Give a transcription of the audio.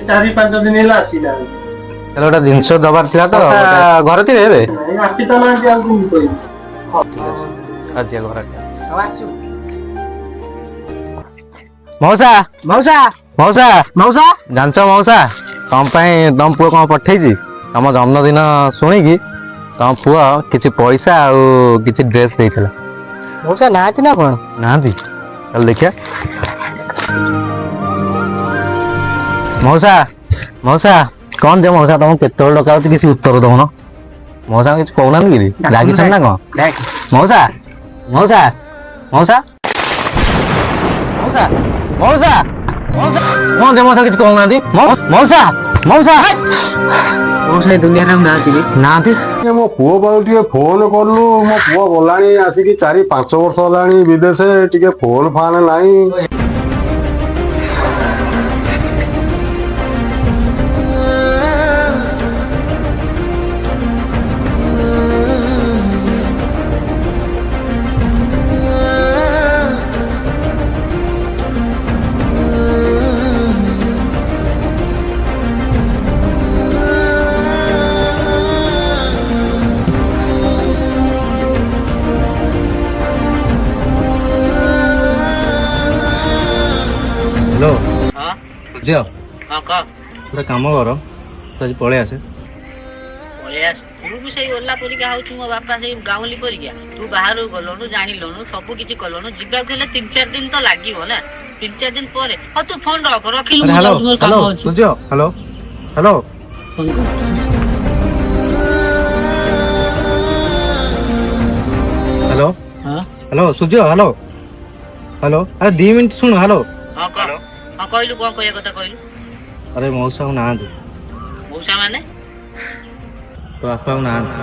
ଚାରି ପାଞ୍ଚ ଦିନ ହେଲା ଆସିଲା ଗୋଟେ ଜିନିଷ ଦବାର ଥିଲା ତ ଘରେ ଥିବେ ଏବେ ଆସି ତ ନାହାନ୍ତି ଆଉ ମଉସା ମଉସା ମଉସା ମଉସା ଜାଣିଛ ମଉସା ତମ ପାଇଁ ତମ ପୁଅ କଣ ପଠେଇଛି ତମ ଜନ୍ମଦିନ ଶୁଣିକି ତମ ପୁଅ କିଛି ପଇସା ଆଉ କିଛି ଡ୍ରେସ୍ ଦେଇଥିଲା ମଉସା ନାହାନ୍ତି ନା କଣ? ନାହାନ୍ତି ତାହେଲେ ଦେଖିଆ ମଉସା ମଉସା କଣ ଯେ ମଉସା ତମକୁ କେତେବେଳେ ଡକା ହଉଛି କିଛି ଉତ୍ତର ଦଉନ ମଉସା କିଛି କହୁନାହାନ୍ତି କି ରାଗିଛନ୍ତି ନା କଣ ମଉସା ମଉସା ମଉସା ମଉସା ମଉସା କଣ ଯେ ମଉସା କିଛି କହୁନାହାନ୍ତି ମଉସା ମଉସା ମଉସା ଏ ଦୁନିଆରେ ଆଉ ନାହାନ୍ତି କି? ନାହାନ୍ତି ମୋ ପୁଅ ପାଇଁ ଟିକେ ଫୋନ କଲୁ ମୋ ପୁଅ ଗଲାଣି ଆସିକି 4-5 ବର୍ଷ ହେଲାଣି ବିଦେଶ ଟିକେ ଫୋନ ଫାନ ନାହିଁ ହ୍ୟାଲୋ ହଁ ଝିଅ ହଁ କହ ଗୋଟେ କାମ କର ତୁ ଆଜି ପଳେଇ ଆସେ ପଳେଇ ଆସ ତୁ ବି ସେଇ ଓଲା ପରିକା ହଉଛୁ ମୋ ବାପା ସେଇ ଗାଉଁଲି ପରିକା ତୁ ବାହାରକୁ ଗଲୁଣୁ ଜାଣିଲୁଣୁ ସବୁ କିଛି କଲୁଣୁ ଯିବାକୁ ହେଲେ 3-4 ଦିନ ତ ଲାଗିବ ନା 3-4 ଦିନ ପରେ ହଉ ତୁ ଫୋନ ରଖ ରଖିଲୁ ମୁଁ ଯାଉଛି ମୋର କାମ ଅଛି ଝିଅ ହ୍ୟାଲୋ ହ୍ୟାଲୋ ହ୍ୟାଲୋ ହଁ ହ୍ୟାଲୋ ସୂର୍ଯ୍ୟ ହ୍ୟାଲୋ ହ୍ୟାଲୋ ଆରେ 2 ମିନିଟ୍ ଶୁଣ ହ୍ୟାଲୋ ହଁ କହ ହଁ କହିଲୁ କଣ କହିବା କଥା କହିଲୁ ଆରେ ମଉସା ଆଉ ନାହାନ୍ତି ମଉସା ମାନେ ତୋ ବାପା ଆଉ ନାହାନ୍ତି